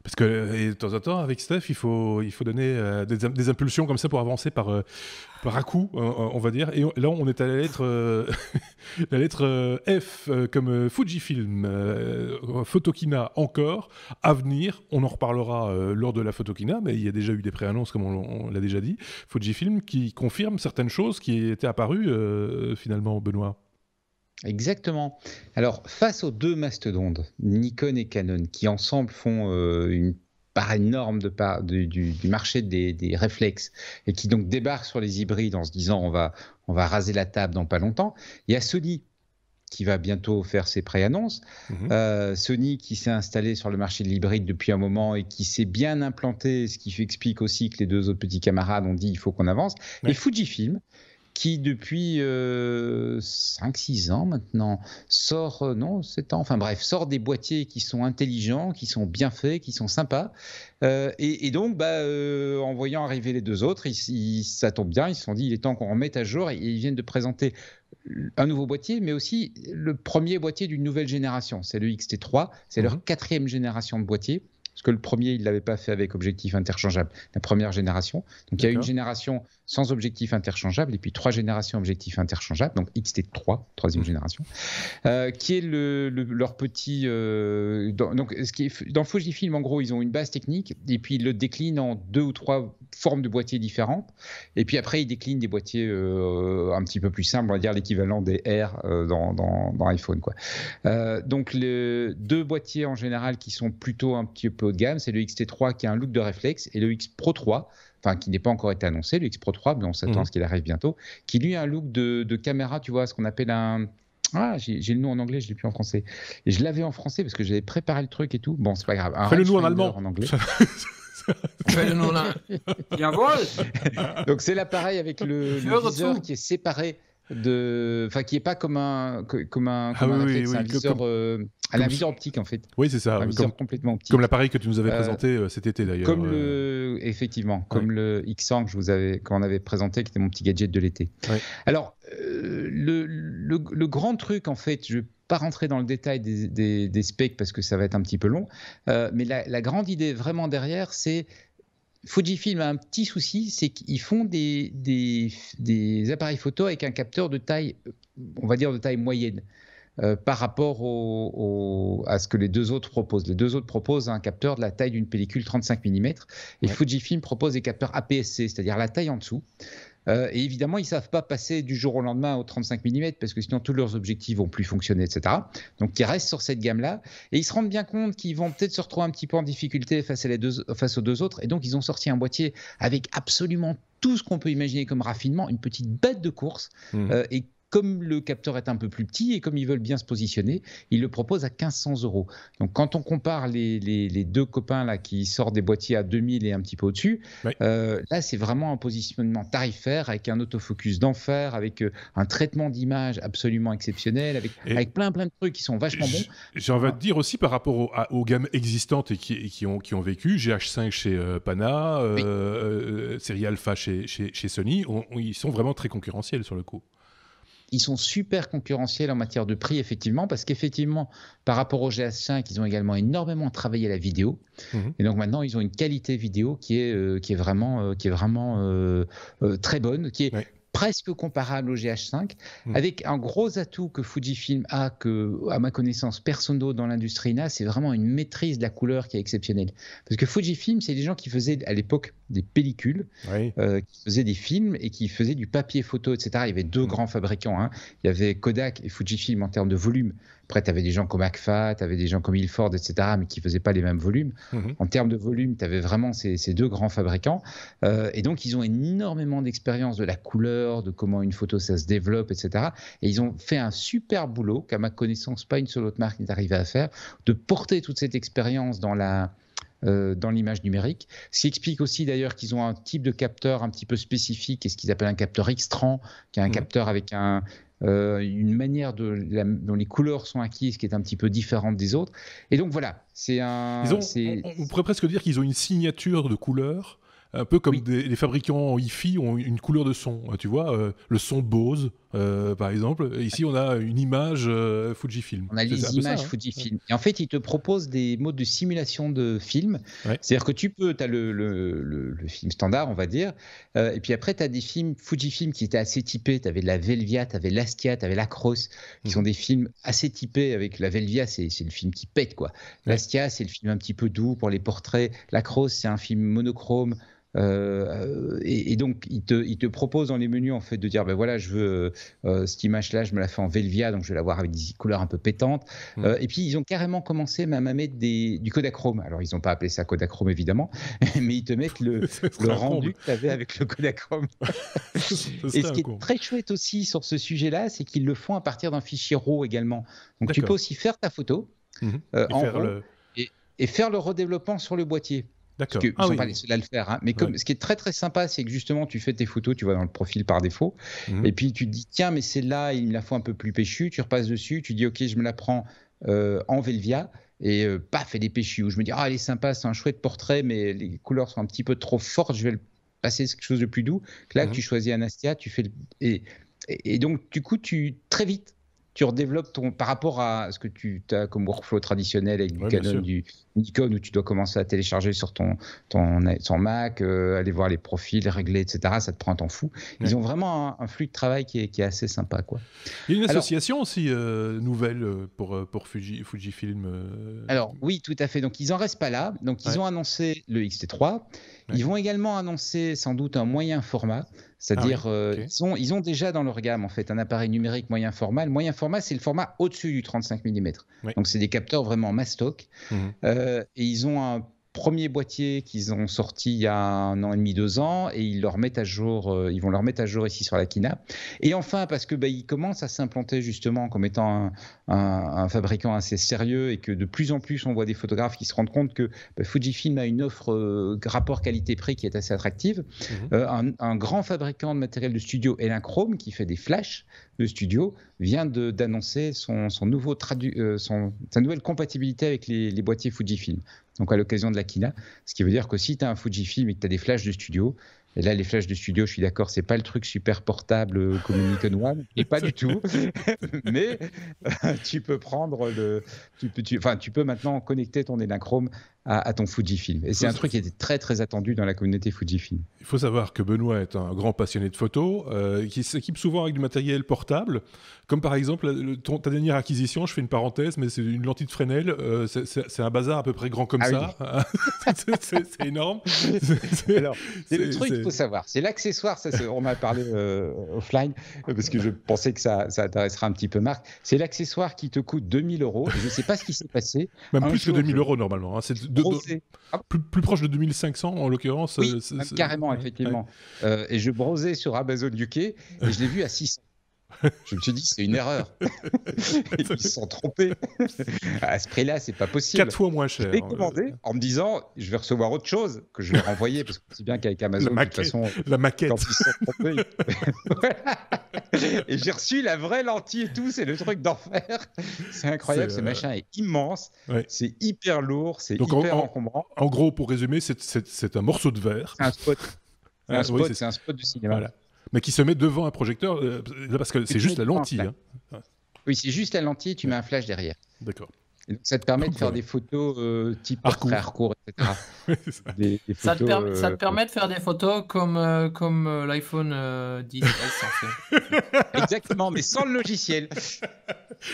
Parce que et de temps en temps, avec Steph, il faut donner des impulsions comme ça pour avancer par à-coup, on va dire. Et là, on est à la lettre, la lettre F, comme Fujifilm, Photokina encore, à venir. On en reparlera lors de la Photokina, mais il y a déjà eu des préannonces, comme on l'a déjà dit. Fujifilm qui confirme certaines choses qui étaient apparues finalement, Benoît. Exactement. Alors, face aux deux mastodontes, Nikon et Canon, qui ensemble font une part énorme du marché des réflexes et qui donc débarquent sur les hybrides en se disant on va raser la table dans pas longtemps, il y a Sony qui va bientôt faire ses préannonces. Sony qui s'est installé sur le marché de l'hybride depuis un moment et qui s'est bien implanté, ce qui explique aussi que les deux autres petits camarades ont dit il faut qu'on avance. Ouais. Et Fujifilm, qui depuis 5-6 ans maintenant sort, non 7 ans, enfin bref, sort des boîtiers qui sont intelligents, qui sont bien faits, qui sont sympas. Et donc, en voyant arriver les deux autres, ça tombe bien, ils se sont dit il est temps qu'on remette à jour et ils viennent de présenter un nouveau boîtier, mais aussi le premier boîtier d'une nouvelle génération. C'est le XT3, c'est leur 4e génération de boîtier. Parce que le premier, il ne l'avait pas fait avec objectif interchangeable, la première génération. Donc, il y a une génération sans objectif interchangeable et puis 3 générations objectifs interchangeables, donc XT3, 3e génération, qui est leur petit... donc, dans Fujifilm, en gros, ils ont une base technique et puis ils le déclinent en 2 ou 3 formes de boîtiers différentes. Et puis après, ils déclinent des boîtiers un petit peu plus simples, on va dire l'équivalent des R dans iPhone, quoi. Donc, les 2 boîtiers en général qui sont plutôt un petit peu haut de gamme, c'est le XT3 qui a un look de réflexe et le X Pro 3, enfin qui n'est pas encore été annoncé, le X Pro 3, mais on s'attend à ce qu'il arrive bientôt, qui lui a un look de caméra, tu vois, ce qu'on appelle un... Ah, j'ai le nom en anglais, je ne l'ai plus en français. Et je l'avais en français parce que j'avais préparé le truc et tout. Bon, c'est pas grave. Fais-le nous en allemand. En anglais. Fais-le nous là. Jawohl. Donc c'est l'appareil avec le viseur qui est séparé qui est pas comme un réflexe, c'est un viseur, un viseur optique en fait. Oui, c'est ça. Un viseur complètement optique. Comme l'appareil que tu nous avais présenté cet été d'ailleurs. Comme effectivement, comme le X100 qu'on avait présenté, qui était mon petit gadget de l'été. Ouais. Alors le grand truc en fait, je vais pas rentrer dans le détail des specs parce que ça va être un petit peu long, mais la grande idée vraiment derrière, c'est Fujifilm a un petit souci, c'est qu'ils font des appareils photo avec un capteur de taille, on va dire de taille moyenne, par rapport à ce que les deux autres proposent. Les deux autres proposent un capteur de la taille d'une pellicule 35 mm et Fujifilm propose des capteurs APS-C, c'est-à-dire la taille en dessous. Et évidemment, ils ne savent pas passer du jour au lendemain au 35 mm parce que sinon tous leurs objectifs vont plus fonctionner, etc. Donc, ils restent sur cette gamme-là et ils se rendent bien compte qu'ils vont peut-être se retrouver un petit peu en difficulté face aux deux autres. Et donc, ils ont sorti un boîtier avec absolument tout ce qu'on peut imaginer comme raffinement, une petite bête de course. Et comme le capteur est un peu plus petit et comme ils veulent bien se positionner, ils le proposent à 1 500 €. Donc, quand on compare les deux copains là, qui sortent des boîtiers à 2000 et un petit peu au-dessus, là, c'est vraiment un positionnement tarifaire avec un autofocus d'enfer, avec un traitement d'image absolument exceptionnel, avec plein de trucs qui sont vachement bons. J'ai envie de dire aussi par rapport aux gammes existantes et qui ont vécu, GH5 chez Pana, série Alpha chez Sony, ils sont vraiment très concurrentiels sur le coup. Ils sont super concurrentiels en matière de prix, effectivement, parce qu'effectivement, par rapport au GH5, ils ont également énormément travaillé la vidéo. Et donc maintenant, ils ont une qualité vidéo qui est vraiment très bonne, qui est presque comparable au GH5, avec un gros atout que Fujifilm a, que, à ma connaissance, personne d'autre dans l'industrie n'a, c'est vraiment une maîtrise de la couleur qui est exceptionnelle. Parce que Fujifilm, c'est des gens qui faisaient à l'époque des pellicules, qui faisaient des films et qui faisaient du papier photo, etc. Il y avait deux grands fabricants, hein. Il y avait Kodak et Fujifilm en termes de volume. Après, tu avais des gens comme Agfa, tu avais des gens comme Ilford, etc., mais qui ne faisaient pas les mêmes volumes. En termes de volume, tu avais vraiment ces deux grands fabricants. Et donc, ils ont énormément d'expérience de la couleur, de comment une photo, ça se développe, etc. Et ils ont fait un super boulot, qu'à ma connaissance, pas une seule autre marque n'est arrivée à faire, de porter toute cette expérience dans l'image numérique. Ce qui explique aussi d'ailleurs qu'ils ont un type de capteur un petit peu spécifique, et ce qu'ils appellent un capteur X-Trans, qui est un capteur avec une manière dont les couleurs sont acquises qui est un petit peu différente des autres. Et donc voilà, on pourrait presque dire qu'ils ont une signature de couleur, un peu comme les fabricants hi-fi ont une couleur de son. Tu vois, le son Bose, par exemple. Ici, on a une image Fujifilm. On a les images Fujifilm. Et en fait, ils te proposent des modes de simulation de film. Ouais. C'est-à-dire que tu as le film standard, on va dire. Et puis après, tu as des films Fujifilm qui étaient assez typés. Tu avais la Velvia, tu avais l'Astia, tu avais l'Acros, qui sont des films assez typés. Avec la Velvia, c'est le film qui pète, quoi. L'Astia, c'est le film un petit peu doux pour les portraits. L'Acros, c'est un film monochrome. Et donc, il te propose dans les menus en fait de dire ben voilà, je veux cette image-là, je me la fais en Velvia, donc je vais la voir avec des couleurs un peu pétantes. Et puis, ils ont carrément commencé même à mettre du Kodachrome. Alors, ils n'ont pas appelé ça Kodachrome évidemment, mais ils te mettent le rendu que tu avais avec le Kodachrome. Et ce qui est très chouette aussi sur ce sujet-là, c'est qu'ils le font à partir d'un fichier RAW également. Donc, tu peux aussi faire ta photo en RAW et faire le redéveloppement sur le boîtier. D'accord. Parce qu'ils ne sont pas les seuls à le faire. Hein. Mais ce qui est très très sympa, c'est que justement, tu fais tes photos, tu vas dans le profil par défaut, et puis tu te dis, tiens, mais celle-là, il me la faut un peu plus péchue, tu repasses dessus, tu dis, ok, je me la prends en Velvia, et paf, elle est péchue. Ou je me dis, ah, elle est sympa, c'est un chouette portrait, mais les couleurs sont un petit peu trop fortes, je vais le passer quelque chose de plus doux. Là, tu choisis un Astia, tu fais et donc, du coup, très vite, tu redéveloppes par rapport à ce que tu as comme workflow traditionnel avec du Canon, du Nikon, où tu dois commencer à télécharger sur ton Mac, aller voir les profils, régler, etc. Ça te prend un temps fou. Ils ont vraiment un flux de travail qui est assez sympa, quoi. Il y a une association aussi nouvelle pour Fujifilm. Alors oui, tout à fait. Donc ils n'en restent pas là. Donc ils ont annoncé le X-T3. Ils vont également annoncer sans doute un moyen format. C'est-à-dire, ils ont déjà dans leur gamme en fait un appareil numérique moyen format. Le moyen format, c'est le format au-dessus du 35 mm. Donc, c'est des capteurs vraiment mastoc. Et ils ont un premier boîtier qu'ils ont sorti il y a 1 an et demi, 2 ans, et ils vont leur mettre à jour ici sur la Kina. Et enfin, parce que ils commencent à s'implanter justement comme étant un fabricant assez sérieux, et que de plus en plus on voit des photographes qui se rendent compte que Fujifilm a une offre rapport qualité-prix qui est assez attractive. Un grand fabricant de matériel de studio, Elinchrom, qui fait des flashs de studio, vient d'annoncer sa nouvelle compatibilité avec les boîtiers Fujifilm. Donc à l'occasion de la Kina, ce qui veut dire que si tu as un Fujifilm et que tu as des flashs de studio, et là les flashs de studio, je suis d'accord, c'est pas le truc super portable comme une Nikon One, et pas du tout, mais tu peux prendre tu peux maintenant connecter ton Elinchrom à ton Fujifilm. Et c'est un truc qui était très très attendu dans la communauté Fujifilm. Il faut savoir que Benoît est un grand passionné de photos, qui s'équipe souvent avec du matériel portable, comme par exemple ta dernière acquisition, je fais une parenthèse, mais c'est une lentille de Fresnel, c'est un bazar à peu près grand comme ça. Oui. c'est énorme. Alors, c'est le truc qu'il faut savoir, c'est l'accessoire, on m'a parlé offline, parce que je pensais que ça intéressera un petit peu Marc, c'est l'accessoire qui te coûte 2 000 €, je ne sais pas ce qui s'est passé. Même plus que 2 000 € normalement, hein. C'est plus proche de 2 500 en l'occurrence. Oui, carrément, effectivement. Ouais. Et je browsais sur Amazon UK et je l'ai vu à 600. Je me suis dit, c'est une erreur. Ils se sont trompés. À ce prix-là, c'est pas possible. 4 fois moins cher. Je l'ai commandé en me disant, je vais recevoir autre chose que je vais renvoyer, parce que c'est bien qu'avec Amazon, de toute façon, la maquette. Quand ils se sont trompés. Et j'ai reçu la vraie lentille et tout, c'est le truc d'enfer. C'est incroyable, ce machin est immense, c'est hyper lourd, c'est hyper encombrant. En gros, pour résumer, c'est un morceau de verre. C'est un spot. C'est un spot de cinéma. Voilà. Mais qui se met devant un projecteur, parce que c'est juste la lentille. Hein. Oui, c'est juste la lentille, tu mets un flash derrière. D'accord. Et donc, ça te permet de faire des photos type portrait Harcourt, etc. Ça te permet de faire des photos comme l'iPhone 10S en fait. Exactement, mais sans le logiciel.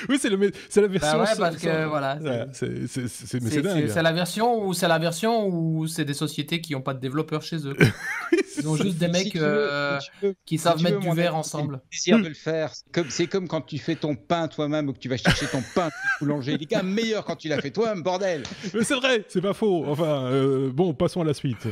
Oui, c'est la version. Bah ouais, parce que voilà. C'est la version où c'est des sociétés qui n'ont pas de développeurs chez eux. Ils ont juste des mecs qui savent mettre du verre ensemble. C'est le plaisir de le faire. C'est comme quand tu fais ton pain toi-même ou que tu vas chercher ton pain au boulanger. Les gars, meilleur quand tu l'as fait toi-même, bordel. Mais c'est vrai, c'est pas faux. Enfin, bon, passons à la suite.